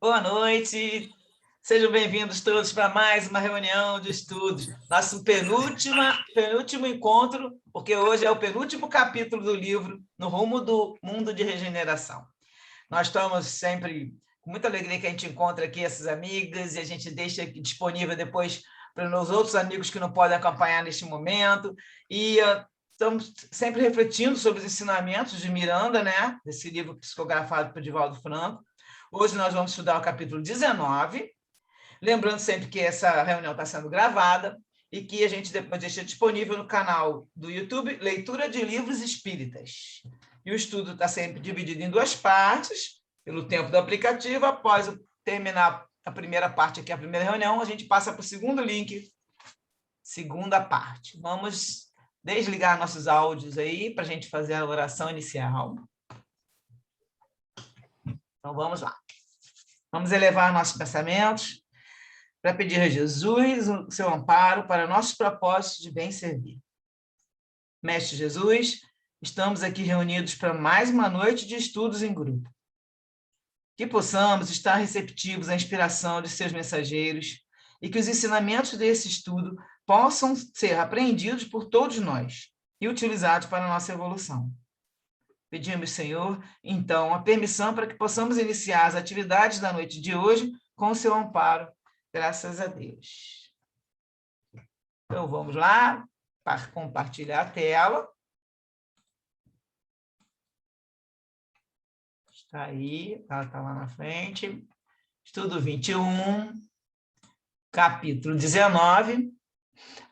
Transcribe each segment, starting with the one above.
Boa noite, sejam bem-vindos todos para mais uma reunião de estudos. Nosso penúltimo encontro, porque hoje é o penúltimo capítulo do livro No Rumo do Mundo de Regeneração. Nós estamos sempre com muita alegria que a gente encontra aqui essas amigas e a gente deixa aqui disponível depois para os outros amigos que não podem acompanhar neste momento. E estamos sempre refletindo sobre os ensinamentos de Miranda, né? Desse livro psicografado por Divaldo Franco. Hoje nós vamos estudar o capítulo 19, lembrando sempre que essa reunião está sendo gravada e que a gente depois deixa disponível no canal do YouTube Leitura de Livros Espíritas. E o estudo está sempre dividido em duas partes, pelo tempo do aplicativo. Após terminar a primeira parte aqui, a primeira reunião, a gente passa para o segundo link, segunda parte. Vamos desligar nossos áudios aí para a gente fazer a oração inicial. Então, vamos lá. Vamos elevar nossos pensamentos para pedir a Jesus o seu amparo para nossos propósitos de bem servir. Mestre Jesus, estamos aqui reunidos para mais uma noite de estudos em grupo. Que possamos estar receptivos à inspiração de seus mensageiros e que os ensinamentos desse estudo possam ser apreendidos por todos nós e utilizados para a nossa evolução. Pedimos, Senhor, então, a permissão para que possamos iniciar as atividades da noite de hoje com o seu amparo, graças a Deus. Então, vamos lá, para compartilhar a tela. Está aí, ela está lá na frente. Estudo 21, capítulo 19,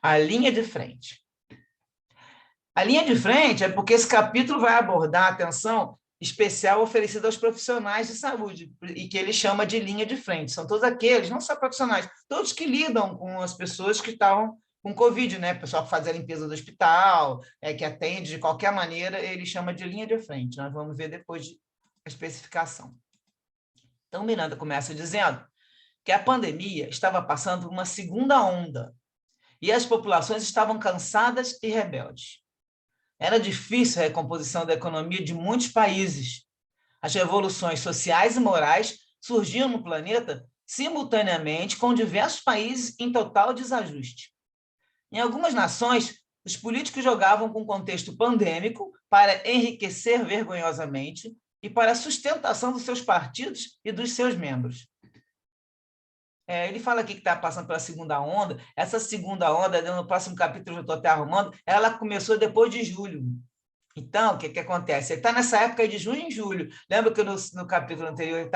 a linha de frente. A linha de frente é porque esse capítulo vai abordar a atenção especial oferecida aos profissionais de saúde, e que ele chama de linha de frente. São todos aqueles, não só profissionais, todos que lidam com as pessoas que estavam com Covid, né? O pessoal que faz a limpeza do hospital, que atende de qualquer maneira, ele chama de linha de frente. Nós vamos ver depois a especificação. Então, Miranda começa dizendo que a pandemia estava passando por uma segunda onda, e as populações estavam cansadas e rebeldes. Era difícil a recomposição da economia de muitos países. As revoluções sociais e morais surgiam no planeta simultaneamente com diversos países em total desajuste. Em algumas nações, os políticos jogavam com o contexto pandêmico para enriquecer vergonhosamente e para a sustentação dos seus partidos e dos seus membros. Ele fala aqui que está passando pela segunda onda. Essa segunda onda, no próximo capítulo, eu estou até arrumando, ela começou depois de julho. Então, o que acontece? Ele está nessa época de junho e julho. Lembra que no capítulo anterior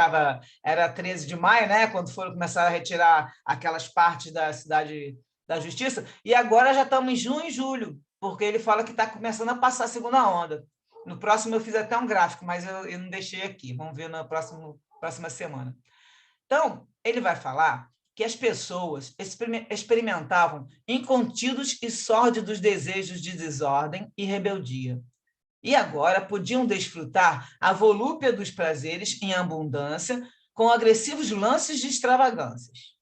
era 13 de maio, né? Quando foram começar a retirar aquelas partes da cidade da Justiça, e agora já estamos em junho e julho, porque ele fala que está começando a passar a segunda onda. No próximo eu fiz até um gráfico, mas eu não deixei aqui. Vamos ver na próxima semana. Então, ele vai falar que as pessoas experimentavam incontidos e sórdidos desejos de desordem e rebeldia. E agora podiam desfrutar a volúpia dos prazeres em abundância com agressivos lances de extravagâncias.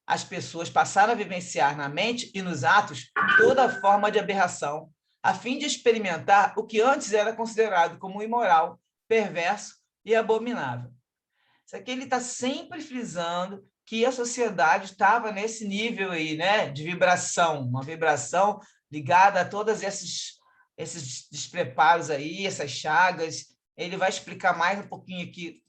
As pessoas passaram a vivenciar na mente e nos atos toda forma de aberração, a fim de experimentar o que antes era considerado como imoral, perverso e abominável. Isso aqui ele está sempre frisando que a sociedade estava nesse nível aí, né, de vibração, uma vibração ligada a todos esses despreparos aí, essas chagas. Ele vai explicar mais um pouquinho aqui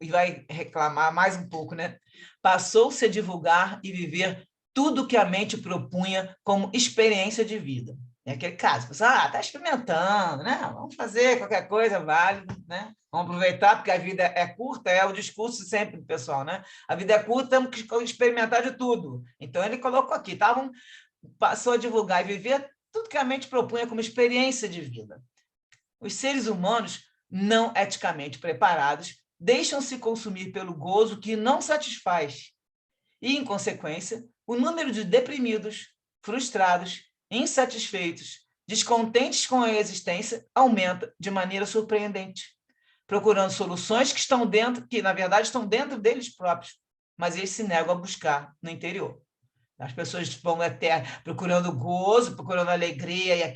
e vai reclamar mais um pouco, né? Passou-se a divulgar e viver tudo que a mente propunha como experiência de vida. É aquele caso, está experimentando, né? Vamos fazer qualquer coisa válida, né? Vamos aproveitar, porque a vida é curta, é o discurso sempre do pessoal, né? A vida é curta, temos que experimentar de tudo. Então, ele colocou aqui, passou a divulgar e viver tudo que a mente propunha como experiência de vida. Os seres humanos, não eticamente preparados, deixam-se consumir pelo gozo que não satisfaz. E, em consequência, o número de deprimidos, frustrados, insatisfeitos, descontentes com a existência aumenta de maneira surpreendente, procurando soluções que na verdade estão dentro deles próprios, mas eles se negam a buscar no interior. As pessoas vão até procurando gozo, procurando alegria e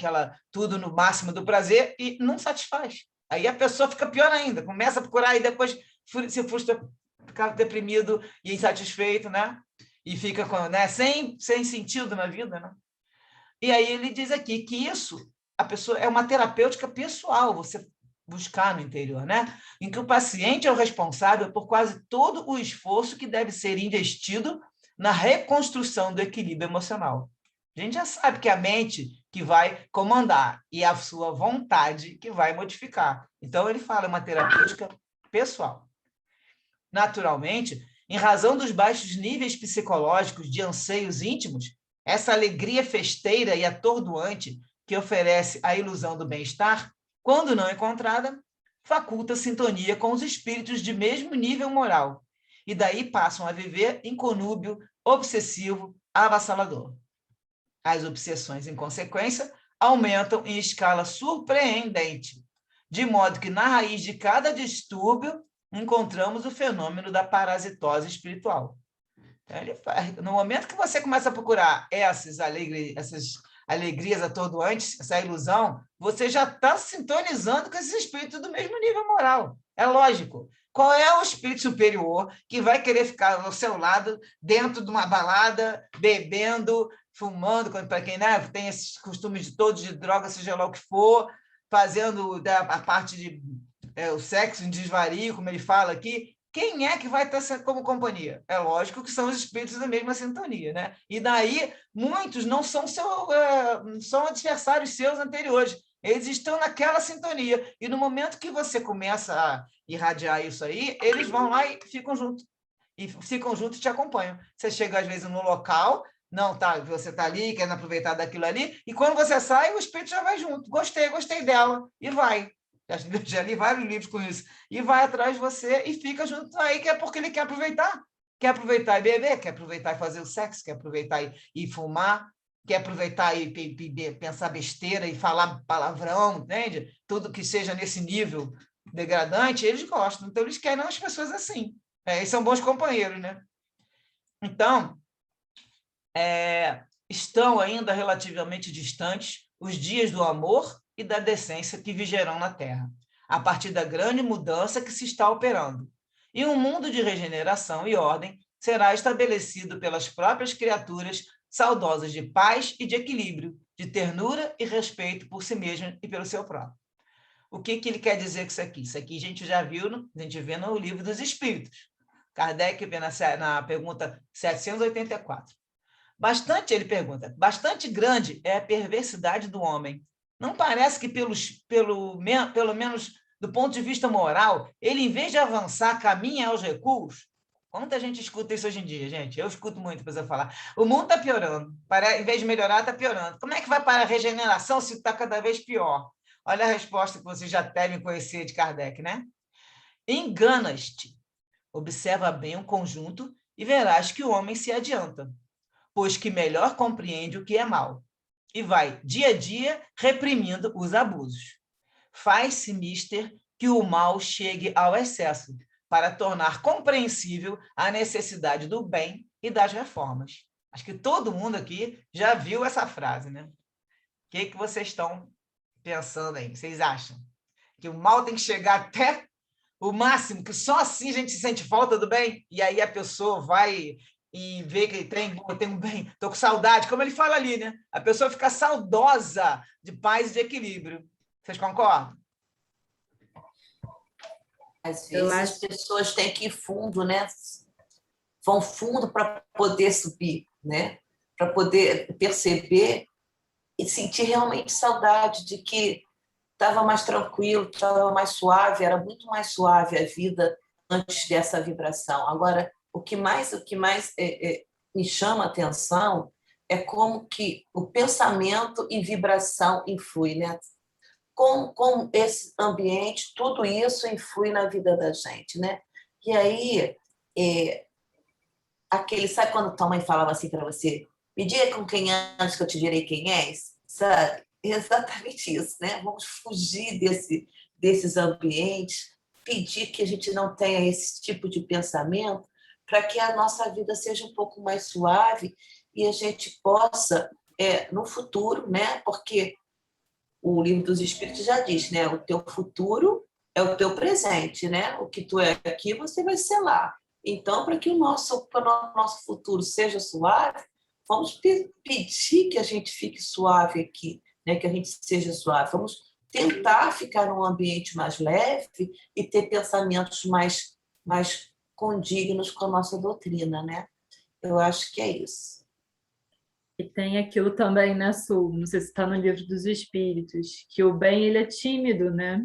tudo no máximo do prazer e não satisfaz. Aí a pessoa fica pior ainda, começa a procurar e depois se frustra fica deprimido e insatisfeito, né? E fica né, sem sentido na vida, né? E aí ele diz aqui que isso, a pessoa é uma terapêutica pessoal, você buscar no interior, né? Em que o paciente é o responsável por quase todo o esforço que deve ser investido na reconstrução do equilíbrio emocional. A gente já sabe que é a mente que vai comandar e a sua vontade que vai modificar. Então, ele fala uma terapêutica pessoal. Naturalmente, em razão dos baixos níveis psicológicos de anseios íntimos, essa alegria festeira e atordoante que oferece a ilusão do bem-estar, quando não encontrada, faculta sintonia com os espíritos de mesmo nível moral, e daí passam a viver em conúbio obsessivo avassalador. As obsessões, em consequência, aumentam em escala surpreendente, de modo que na raiz de cada distúrbio encontramos o fenômeno da parasitose espiritual. No momento que você começa a procurar essas alegrias atordoantes, essa ilusão, você já está sintonizando com esses espíritos do mesmo nível moral. É lógico. Qual é o espírito superior que vai querer ficar ao seu lado, dentro de uma balada, bebendo, fumando, para quem, né, tem esses costumes de todos de droga, seja lá o que for, fazendo a parte de o sexo em desvario, como ele fala aqui? Quem é que vai ter como companhia? É lógico que são os espíritos da mesma sintonia, né? E daí, muitos não são são adversários seus anteriores. Eles estão naquela sintonia. E no momento que você começa a irradiar isso aí, eles vão lá e ficam juntos. E ficam juntos e te acompanham. Você chega, às vezes, no local, não, tá, você está ali, querendo aproveitar daquilo ali, e quando você sai, o espírito já vai junto. Gostei dela, e vai. Já li vários livros com isso. E vai atrás de você e fica junto aí, que é porque ele quer aproveitar. Quer aproveitar e beber, quer aproveitar e fazer o sexo, quer aproveitar e fumar, quer aproveitar e pensar besteira e falar palavrão, entende? Tudo que seja nesse nível degradante, eles gostam. Então, eles querem as pessoas assim. E são bons companheiros, né? Então, estão ainda relativamente distantes os dias do amor e da decência que vigerão na Terra, a partir da grande mudança que se está operando. E um mundo de regeneração e ordem será estabelecido pelas próprias criaturas saudosas de paz e de equilíbrio, de ternura e respeito por si mesmo e pelo seu próprio. O que ele quer dizer com isso aqui? Isso aqui a gente já viu, a gente vê no Livro dos Espíritos. Kardec vê na pergunta 784. Ele pergunta, bastante grande é a perversidade do homem. Não parece que, pelo menos do ponto de vista moral, ele, em vez de avançar, caminha aos recuos? Quanta gente escuta isso hoje em dia, gente? Eu escuto muito para você falar. O mundo está piorando. Em vez de melhorar, está piorando. Como é que vai para a regeneração se está cada vez pior? Olha a resposta que vocês já devem conhecer de Kardec, né? Enganas-te. Observa bem o conjunto e verás que o homem se adianta, pois que melhor compreende o que é mal, e vai, dia a dia, reprimindo os abusos. Faz-se mister que o mal chegue ao excesso, para tornar compreensível a necessidade do bem e das reformas. Acho que todo mundo aqui já viu essa frase, né? O que vocês estão pensando aí? Vocês acham que o mal tem que chegar até o máximo, que só assim a gente sente falta do bem? E aí a pessoa vai e vê que tem um bem, estou com saudade, como ele fala ali, né? A pessoa fica saudosa de paz e de equilíbrio. Vocês concordam? Às vezes as pessoas têm que ir fundo, né? Vão fundo para poder subir, né? Para poder perceber e sentir realmente saudade de que estava mais tranquilo, estava mais suave, era muito mais suave a vida antes dessa vibração. Agora, o que mais me chama a atenção é como que o pensamento e vibração influi, né? Como esse ambiente, tudo isso influi na vida da gente, né? E aí, sabe quando tua mãe falava assim para você, me diga com quem antes que eu te direi quem és? Sabe? Exatamente isso, né? Vamos fugir desses ambientes, pedir que a gente não tenha esse tipo de pensamento para que a nossa vida seja um pouco mais suave e a gente possa, no futuro, né? Porque o Livro dos Espíritos já diz, né? O teu futuro é o teu presente, né? O que tu é aqui, você vai ser lá. Então, para que o nosso futuro seja suave, vamos pedir que a gente fique suave aqui, né? Que a gente seja suave. Vamos tentar ficar num ambiente mais leve e ter pensamentos mais condignos com a nossa doutrina, né? Eu acho que é isso. E tem aquilo também, né, Su? Não sei se está no Livro dos Espíritos, que o bem ele é tímido, né?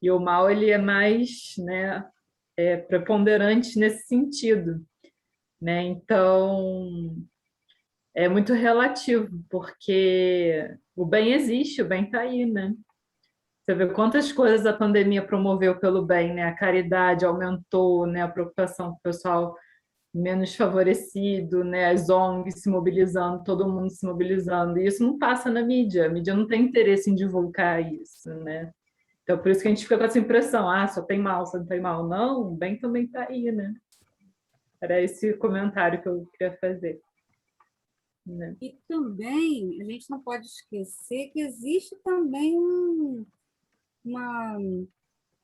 E o mal ele é mais, né, preponderante nesse sentido, né? Então é muito relativo, porque o bem existe, o bem está aí, né? Você vê quantas coisas a pandemia promoveu pelo bem, né? A caridade aumentou, né? A preocupação com o pessoal menos favorecido, né? As ONGs se mobilizando, todo mundo se mobilizando. E isso não passa na mídia. A mídia não tem interesse em divulgar isso, né? Então, por isso que a gente fica com essa impressão, só tem mal, só não tem mal. Não, o bem também está aí, né? Era esse comentário que eu queria fazer. Né? E também, a gente não pode esquecer que existe também uma,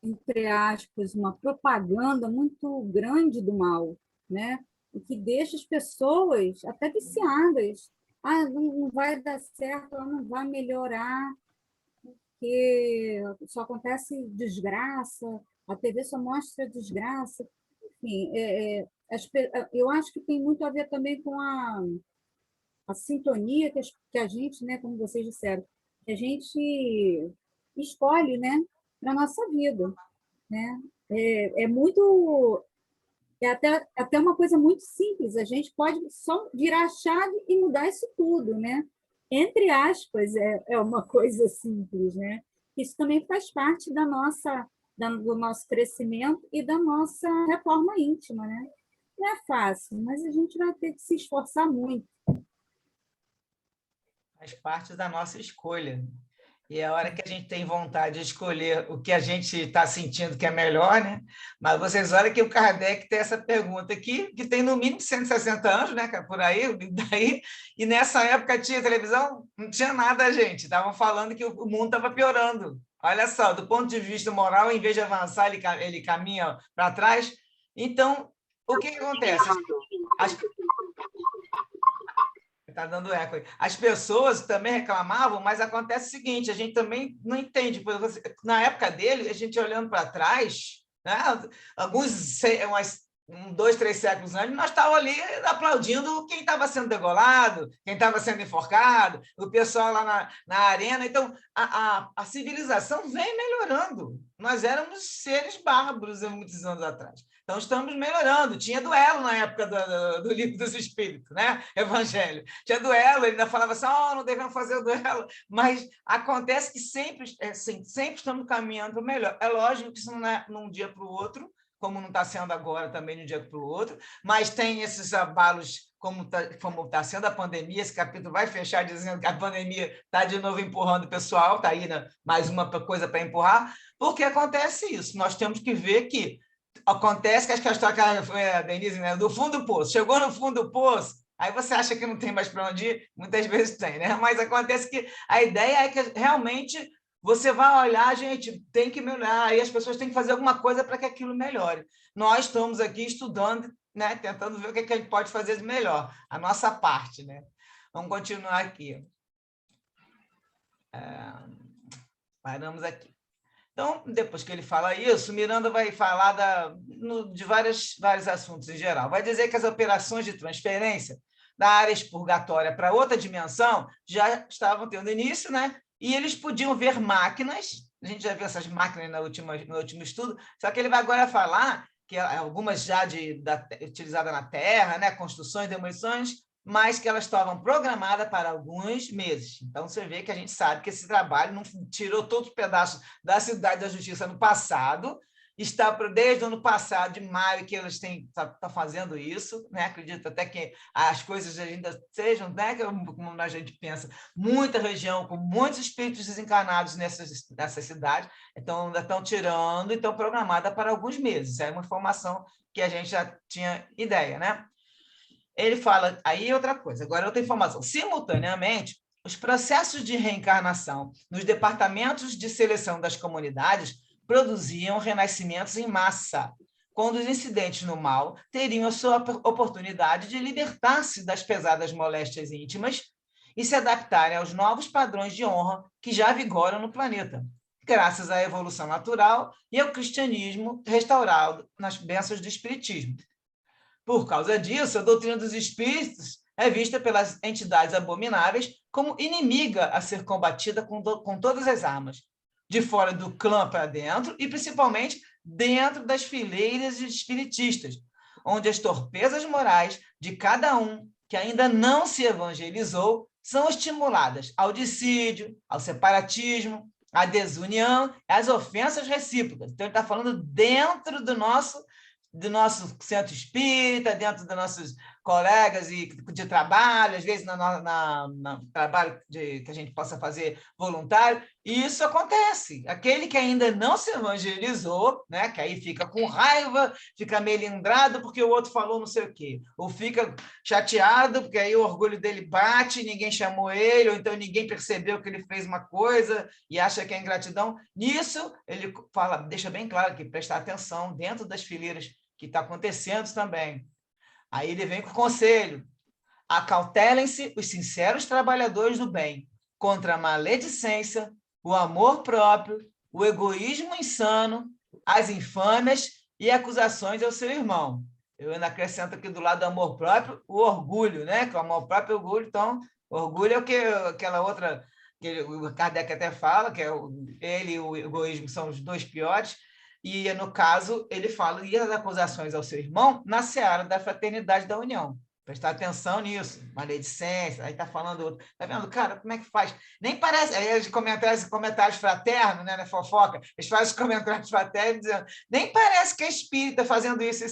entre aspas, uma propaganda muito grande do mal, né? O que deixa as pessoas até viciadas. Não vai dar certo, ela não vai melhorar, porque só acontece desgraça, a TV só mostra desgraça. Enfim, eu acho que tem muito a ver também com a sintonia que a gente, né, como vocês disseram, que a gente escolhe, né, para a nossa vida, né? É muito, até uma coisa muito simples, a gente pode só virar a chave e mudar isso tudo, né? Entre aspas, é uma coisa simples, né? Isso também faz parte do nosso crescimento e da nossa reforma íntima, né? Não é fácil, mas a gente vai ter que se esforçar muito. Faz parte da nossa escolha. E é a hora que a gente tem vontade de escolher o que a gente está sentindo que é melhor, né? Mas vocês olham que o Kardec tem essa pergunta aqui, que tem no mínimo 160 anos, né? Por aí, daí, e nessa época tinha televisão? Não tinha nada, gente. Estavam falando que o mundo estava piorando. Olha só, do ponto de vista moral, em vez de avançar, ele caminha para trás. Então, o que acontece? Está dando eco aí. As pessoas também reclamavam, mas acontece o seguinte, a gente também não entende. Na época dele, a gente olhando para trás, né, dois, 3 séculos antes, nós estávamos ali aplaudindo quem estava sendo degolado, quem estava sendo enforcado, o pessoal lá na arena. Então, a civilização vem melhorando. Nós éramos seres bárbaros há muitos anos atrás. Então, estamos melhorando. Tinha duelo na época do Livro dos Espíritos, né? Evangelho. Tinha duelo, ele ainda falava assim, não devemos fazer o duelo. Mas acontece que sempre estamos caminhando para o melhor. É lógico que isso não é de um dia para o outro, como não está sendo agora também de um dia para o outro, mas tem esses abalos, como está sendo a pandemia. Esse capítulo vai fechar dizendo que a pandemia está de novo empurrando o pessoal, está aí, né? Mais uma coisa para empurrar, porque acontece isso. Nós temos que ver que acontece que acho que a história foi a Denise, né? Do fundo do poço. Chegou no fundo do poço, aí você acha que não tem mais para onde ir? Muitas vezes tem, né? Mas acontece que a ideia é que realmente você vai olhar, gente, tem que melhorar, aí as pessoas têm que fazer alguma coisa para que aquilo melhore. Nós estamos aqui estudando, né? Tentando ver o que a gente pode fazer de melhor, a nossa parte, né? Vamos continuar aqui. Paramos aqui. Então, depois que ele fala isso, Miranda vai falar de vários assuntos em geral. Vai dizer que as operações de transferência da área expurgatória para outra dimensão já estavam tendo início, né? E eles podiam ver máquinas, a gente já viu essas máquinas no último estudo, só que ele vai agora falar que algumas já utilizadas na Terra, né? Construções, demolições, mas que elas estavam programadas para alguns meses. Então, você vê que a gente sabe que esse trabalho não tirou todos os pedaços da Cidade da Justiça no passado, está desde o ano passado, de maio, que elas estão fazendo isso, né? Acredito até que as coisas ainda sejam, né? Como a gente pensa, muita região com muitos espíritos desencarnados nessa cidade, então ainda estão tirando e estão programadas para alguns meses. É uma informação que a gente já tinha ideia, né? Ele fala, aí outra coisa, agora outra informação. Simultaneamente, os processos de reencarnação nos departamentos de seleção das comunidades produziam renascimentos em massa, quando os incidentes no mal teriam a sua oportunidade de libertar-se das pesadas moléstias íntimas e se adaptarem aos novos padrões de honra que já vigoram no planeta, graças à evolução natural e ao cristianismo restaurado nas bênçãos do espiritismo. Por causa disso, a doutrina dos espíritos é vista pelas entidades abomináveis como inimiga a ser combatida com todas as armas, de fora do clã para dentro e, principalmente, dentro das fileiras espiritistas, onde as torpezas morais de cada um que ainda não se evangelizou são estimuladas ao dissídio, ao separatismo, à desunião, às ofensas recíprocas. Então, ele está falando dentro do nosso centro espírita, dentro dos nossos colegas de trabalho, às vezes no trabalho que a gente possa fazer voluntário, e isso acontece. Aquele que ainda não se evangelizou, né, que aí fica com raiva, fica melindrado porque o outro falou não sei o quê, ou fica chateado porque aí o orgulho dele bate, ninguém chamou ele, ou então ninguém percebeu que ele fez uma coisa e acha que é ingratidão. Nisso, ele fala, deixa bem claro que prestar atenção dentro das fileiras que está acontecendo também. Aí ele vem com o conselho: acautelem-se os sinceros trabalhadores do bem contra a maledicência, o amor próprio, o egoísmo insano, as infâmias e acusações ao seu irmão. Eu ainda acrescento aqui do lado do amor próprio o orgulho, né? Que o amor próprio é orgulho, então, orgulho é o que aquela outra, que o Kardec até fala, que é ele e o egoísmo são os dois piores. E, no caso, ele fala e as acusações ao seu irmão na seara da fraternidade da união. Prestar atenção nisso, maledicência, aí está falando, tá vendo, cara, como é que faz? Nem parece, aí os comentários fraternos, né, na fofoca, eles fazem os comentários fraternos dizendo, nem parece que é espírita fazendo isso.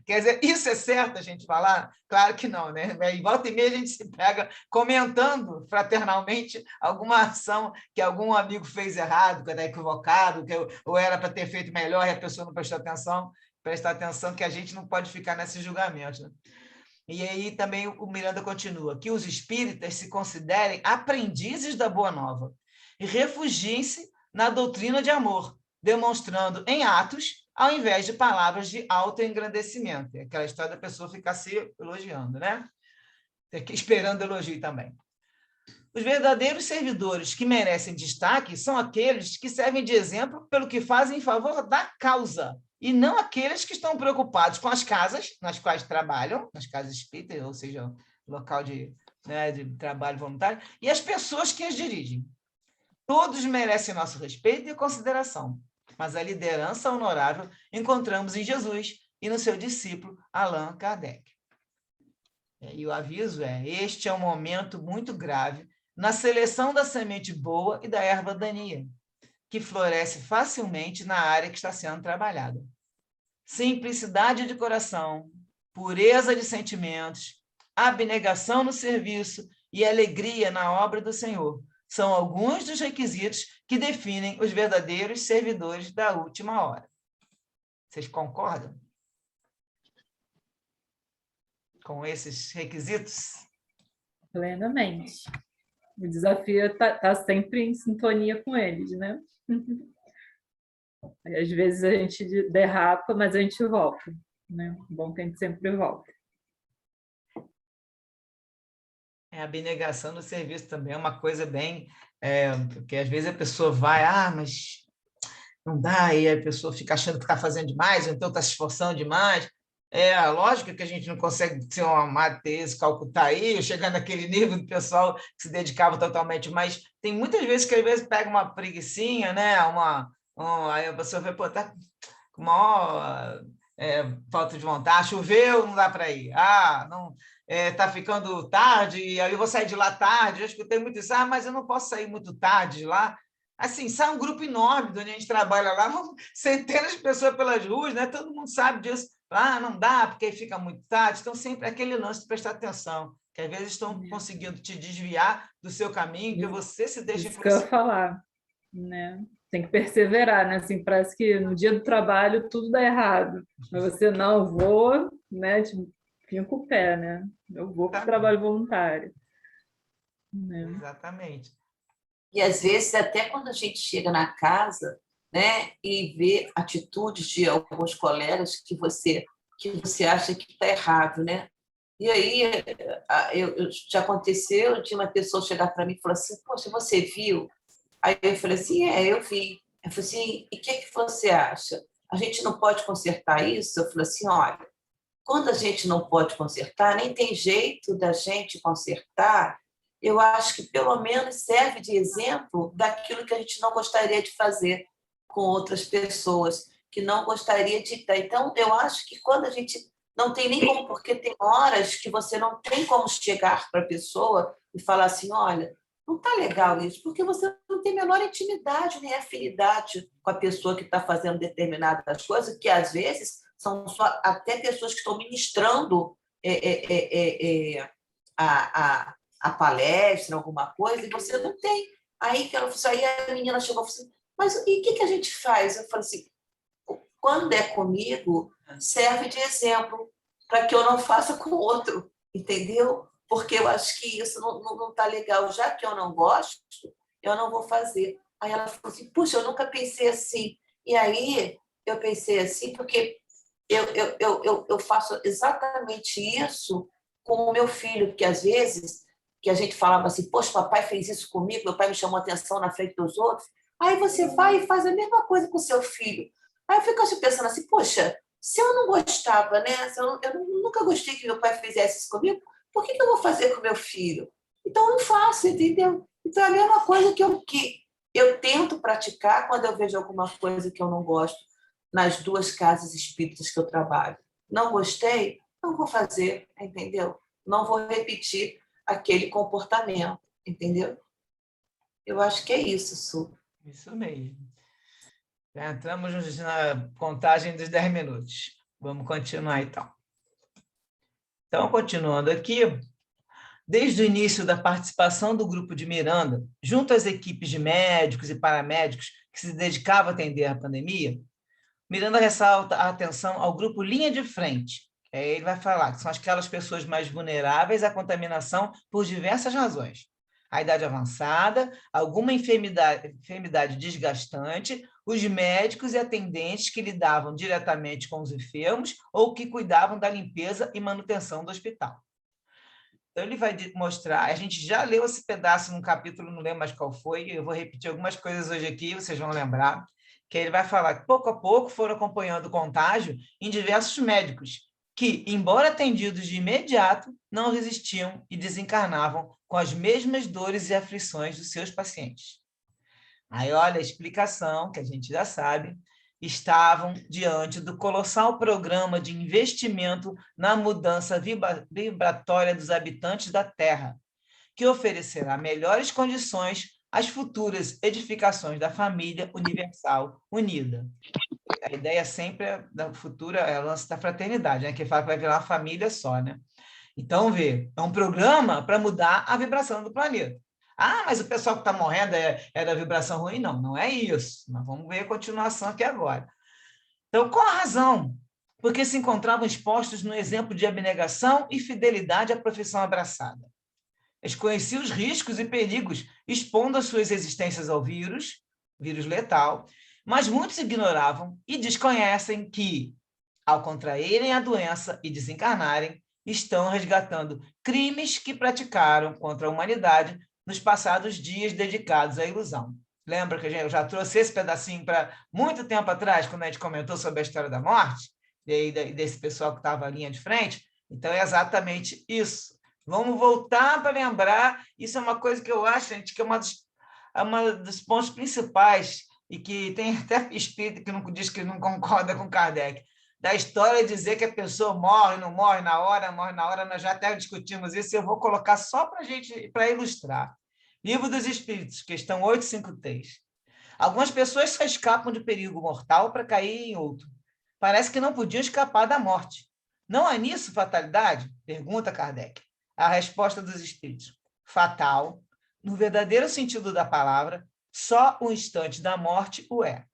Quer dizer, isso é certo a gente falar? Claro que não, né? Em volta e meia a gente se pega comentando fraternalmente alguma ação que algum amigo fez errado, que era equivocado, ou era para ter feito melhor e a pessoa não prestou atenção. Prestar atenção que a gente não pode ficar nesse julgamento, né? E aí também o Miranda continua, que os espíritas se considerem aprendizes da Boa Nova e refugiem-se na doutrina de amor, demonstrando em atos, ao invés de palavras de autoengrandecimento. É aquela história da pessoa ficar se elogiando, né? Esperando elogio também. Os verdadeiros servidores que merecem destaque são aqueles que servem de exemplo pelo que fazem em favor da causa, e não aqueles que estão preocupados com as casas nas quais trabalham, nas casas espíritas, ou seja, local de trabalho voluntário, e as pessoas que as dirigem. Todos merecem nosso respeito e consideração, mas a liderança honorável encontramos em Jesus e no seu discípulo Allan Kardec. E o aviso é: este é um momento muito grave na seleção da semente boa e da erva daninha, que floresce facilmente na área que está sendo trabalhada. Simplicidade de coração, pureza de sentimentos, abnegação no serviço e alegria na obra do Senhor são alguns dos requisitos que definem os verdadeiros servidores da última hora. Vocês concordam com esses requisitos? Plenamente. O desafio é tá sempre em sintonia com eles, né? Às vezes a gente derrapa, mas a gente volta, né? Bom que a gente sempre volta. A abnegação no serviço também é uma coisa bem... porque às vezes a pessoa vai, mas não dá, e a pessoa fica achando que está fazendo demais, ou então está se esforçando demais. Lógico que a gente não consegue ser uma Madre Teresa Calcutá aí, chegar naquele nível do pessoal que se dedicava totalmente, mas tem muitas vezes que às vezes pega uma preguicinha, né? Aí a pessoa vai, tá com maior falta de vontade, choveu, não dá para ir. Não, tá ficando tarde, e aí eu vou sair de lá tarde. Eu escutei muito isso, mas eu não posso sair muito tarde de lá. Assim, sai um grupo enorme onde a gente trabalha lá, centenas de pessoas pelas ruas, né? Todo mundo sabe disso. Não dá, porque aí fica muito tarde. Então, sempre aquele lance de prestar atenção, que às vezes estão conseguindo te desviar do seu caminho, que você se deixa... Isso que eu ia falar, né? Tem que perseverar, né? Assim, parece que no dia do trabalho tudo dá errado, mas você não voa, né? Finca o pé, né? Eu vou para o trabalho voluntário. Né? Exatamente. E às vezes, até quando a gente chega na casa, né? E ver atitudes de alguns colegas que você acha que está errado, né? E aí já aconteceu de uma pessoa chegar para mim e falar assim: poxa, você viu? Aí eu falei assim: eu vi. Eu falei assim: e o que você acha? A gente não pode consertar isso? Eu falei assim: olha, quando a gente não pode consertar, nem tem jeito da gente consertar, eu acho que pelo menos serve de exemplo daquilo que a gente não gostaria de fazer com outras pessoas, que não gostaria de ter. Então, eu acho que quando a gente não tem nem como, porque tem horas que você não tem como chegar para a pessoa e falar assim: olha, não está legal isso, porque você não tem a menor intimidade nem afinidade com a pessoa que está fazendo determinadas coisas, que às vezes são só até pessoas que estão ministrando a palestra, alguma coisa, e você não tem. Aí a menina chegou e falou assim: mas e o que a gente faz? Eu falei assim: quando é comigo, serve de exemplo para que eu não faça com o outro, entendeu? Porque eu acho que isso não está legal. Já que eu não gosto, eu não vou fazer. Aí ela falou assim: puxa, eu nunca pensei assim. E aí eu pensei assim, porque eu faço exatamente isso com o meu filho, que às vezes que a gente falava assim: poxa, papai fez isso comigo, meu pai me chamou atenção na frente dos outros. Aí você vai e faz a mesma coisa com o seu filho. Aí eu fico pensando assim: poxa, se eu não gostava, né? Se eu nunca gostei que meu pai fizesse isso comigo, por que eu vou fazer com meu filho? Então eu não faço, entendeu? Então é a mesma coisa que eu tento praticar quando eu vejo alguma coisa que eu não gosto nas duas casas espíritas que eu trabalho. Não gostei? Não vou fazer, entendeu? Não vou repetir aquele comportamento, entendeu? Eu acho que é isso, Su. Isso mesmo. Já entramos na contagem dos 10 minutos. Vamos continuar, então. Então, continuando aqui, desde o início da participação do grupo de Miranda, junto às equipes de médicos e paramédicos que se dedicavam a atender a pandemia, Miranda ressalta a atenção ao grupo linha de frente. Ele vai falar que são aquelas pessoas mais vulneráveis à contaminação por diversas razões. A idade avançada, alguma enfermidade desgastante, os médicos e atendentes que lidavam diretamente com os enfermos ou que cuidavam da limpeza e manutenção do hospital. Então, ele vai mostrar, a gente já leu esse pedaço num capítulo, não lembro mais qual foi, eu vou repetir algumas coisas hoje aqui, vocês vão lembrar, que ele vai falar que, pouco a pouco, foram acompanhando o contágio em diversos médicos, que, embora atendidos de imediato, não resistiam e desencarnavam com as mesmas dores e aflições dos seus pacientes. Aí, olha a explicação, que a gente já sabe, estavam diante do colossal programa de investimento na mudança vibratória dos habitantes da Terra, que oferecerá melhores condições às futuras edificações da família universal unida. A ideia sempre da futura é o lance da fraternidade, né? Que fala que vai virar uma família só, né? Então, vê, é um programa para mudar a vibração do planeta. Ah, mas o pessoal que está morrendo é da vibração ruim? Não, não é isso. Nós vamos ver a continuação aqui agora. Então, qual a razão? Porque se encontravam expostos no exemplo de abnegação e fidelidade à profissão abraçada. Eles conheciam os riscos e perigos, expondo as suas existências ao vírus letal, mas muitos ignoravam e desconhecem que, ao contraírem a doença e desencarnarem, estão resgatando crimes que praticaram contra a humanidade nos passados dias dedicados à ilusão. Lembra que eu já trouxe esse pedacinho para muito tempo atrás, quando a gente comentou sobre a história da morte, desse pessoal que estava à linha de frente? Então, é exatamente isso. Vamos voltar para lembrar, isso é uma coisa que eu acho, gente, que é uma dos pontos principais, e que tem até espírito que não diz que não concorda com Kardec, da história dizer que a pessoa morre, não morre na hora, nós já até discutimos isso, e eu vou colocar só para a gente, para ilustrar. Livro dos Espíritos, questão 853. Algumas pessoas só escapam de perigo mortal para cair em outro. Parece que não podiam escapar da morte. Não há nisso fatalidade? Pergunta Kardec. A resposta dos Espíritos: fatal, no verdadeiro sentido da palavra, só o instante da morte o é.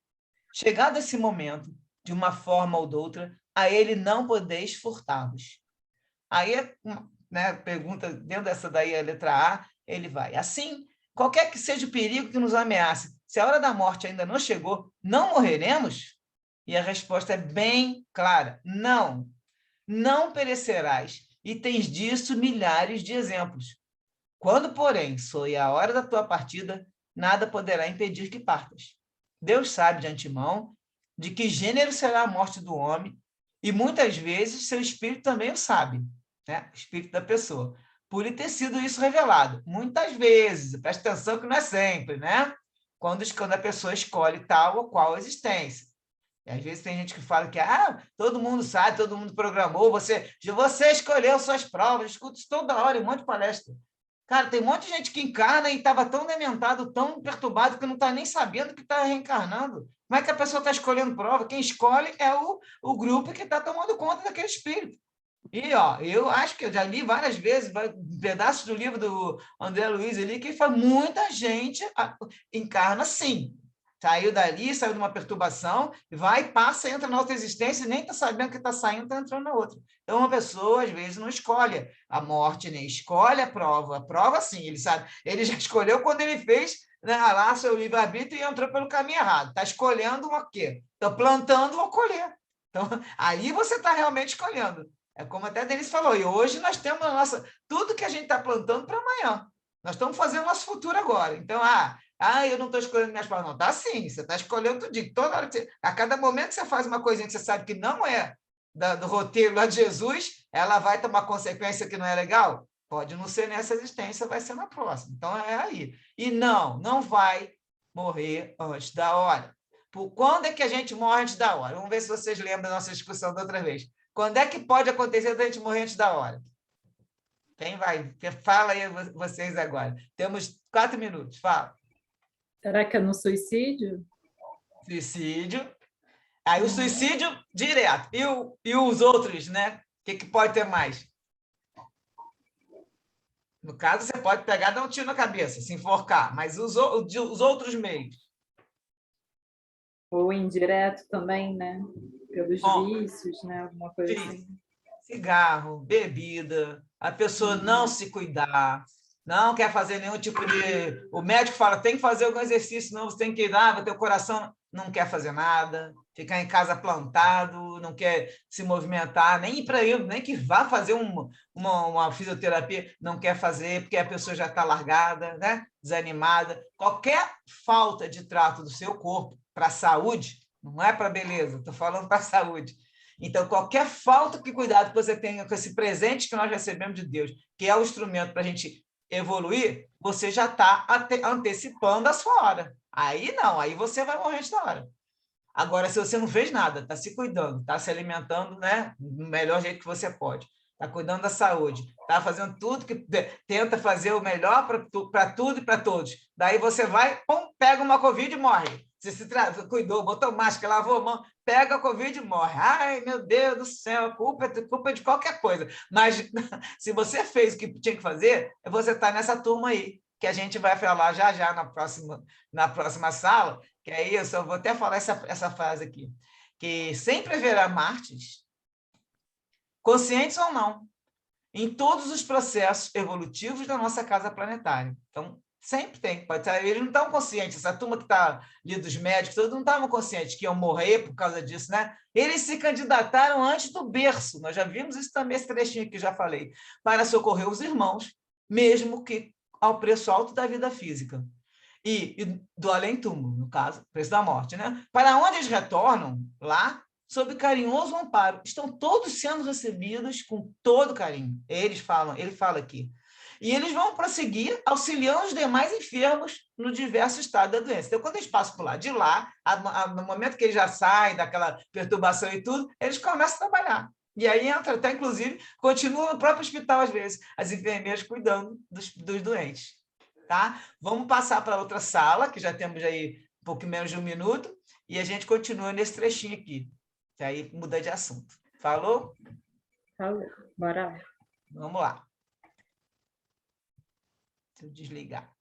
Chegado esse momento, de uma forma ou de outra, a ele não podeis furtar-vos. Aí, né, pergunta, dentro dessa daí, a letra A, ele vai. Assim, qualquer que seja o perigo que nos ameace, se a hora da morte ainda não chegou, não morreremos? E a resposta é bem clara: não, não perecerás. E tens disso milhares de exemplos. Quando, porém, soe a hora da tua partida, nada poderá impedir que partas. Deus sabe de antemão de que gênero será a morte do homem, e muitas vezes seu espírito também o sabe, né? O espírito da pessoa, por lhe ter sido isso revelado. Muitas vezes, presta atenção que não é sempre, né? Quando a pessoa escolhe tal ou qual existência. E às vezes tem gente que fala que todo mundo sabe, todo mundo programou, você escolheu suas provas, escuta isso toda hora, um monte de palestra. Cara, tem um monte de gente que encarna e estava tão dementado, tão perturbado, que não está nem sabendo que está reencarnando. Como é que a pessoa está escolhendo prova? Quem escolhe é o grupo que está tomando conta daquele espírito. E, eu acho que eu já li várias vezes, pedaços do livro do André Luiz ali, que fala, muita gente encarna sim. Saiu dali, saiu de uma perturbação, vai, passa, entra na outra existência e nem está sabendo que está saindo, está entrando na outra. Então, uma pessoa, às vezes, não escolhe a morte, nem escolhe a prova. A prova, sim, ele sabe. Ele já escolheu quando ele fez, né, lá seu livre-arbítrio e entrou pelo caminho errado. Está escolhendo o quê? Está plantando ou colher. Então, aí você está realmente escolhendo. É como até a Denise falou, e hoje nós temos tudo que a gente está plantando para amanhã. Nós estamos fazendo nosso futuro agora. Então, eu não estou escolhendo minhas palavras. Não, está sim, você está escolhendo tudo. Toda hora a cada momento que você faz uma coisinha que você sabe que não é do roteiro lá de Jesus, ela vai tomar consequência que não é legal? Pode não ser nessa existência, vai ser na próxima. Então, é aí. E não vai morrer antes da hora. Quando é que a gente morre antes da hora? Vamos ver se vocês lembram da nossa discussão da outra vez. Quando é que pode acontecer da gente morrer antes da hora? Quem vai? Fala aí vocês agora. Temos 4 minutos, fala. Será que é no suicídio? Suicídio. Aí o suicídio direto. E os outros, né? O que pode ter mais? No caso, você pode pegar e dar um tiro na cabeça, se enforcar, mas os outros meios. Ou indireto também, né? Pelos vícios, né? Alguma coisa assim. Cigarro, bebida, a pessoa não se cuidar, não quer fazer nenhum tipo de... O médico fala, tem que fazer algum exercício, não, você tem que ir lá, teu coração não quer fazer nada, ficar em casa plantado, não quer se movimentar, nem ir para ele, nem que vá fazer uma fisioterapia, não quer fazer, porque a pessoa já está largada, né? Desanimada. Qualquer falta de trato do seu corpo para a saúde, não é para beleza, estou falando para a saúde. Então, qualquer falta de cuidado que você tenha com esse presente que nós recebemos de Deus, que é o instrumento para a gente evoluir, você já está antecipando a sua hora. Aí não, aí você vai morrer antes da hora. Agora, se você não fez nada, está se cuidando, está se alimentando, né, do melhor jeito que você pode, está cuidando da saúde, está fazendo tudo que tenta fazer o melhor para tudo e para todos. Daí você vai, pega uma Covid e morre. Você cuidou, botou máscara, lavou a mão, pega a Covid e morre. Ai, meu Deus do céu, culpa é de qualquer coisa. Mas se você fez o que tinha que fazer, você está nessa turma aí, que a gente vai falar já na próxima sala, que aí eu só vou até falar essa frase aqui, que sempre haverá mártires, conscientes ou não, em todos os processos evolutivos da nossa casa planetária. Então, sempre tem. Eles não estão conscientes, essa turma que está ali dos médicos, todos não estavam conscientes que iam morrer por causa disso, né? Eles se candidataram antes do berço, nós já vimos isso também, esse trechinho que já falei, para socorrer os irmãos, mesmo que ao preço alto da vida física. E do além-túmulo, no caso, preço da morte, né? Para onde eles retornam? Lá, sob carinhoso amparo. Estão todos sendo recebidos com todo carinho. Ele fala aqui. E eles vão prosseguir auxiliando os demais enfermos no diverso estado da doença. Então, quando eles passam por lá, de lá, no momento que eles já saem daquela perturbação e tudo, eles começam a trabalhar. E aí entra até, inclusive, continua no próprio hospital, às vezes, as enfermeiras cuidando dos doentes. Tá? Vamos passar para outra sala, que já temos aí um pouco menos de 1 minuto, e a gente continua nesse trechinho aqui. Que aí muda de assunto. Falou? Falou. Bora lá. Vamos lá. Deixa eu desligar.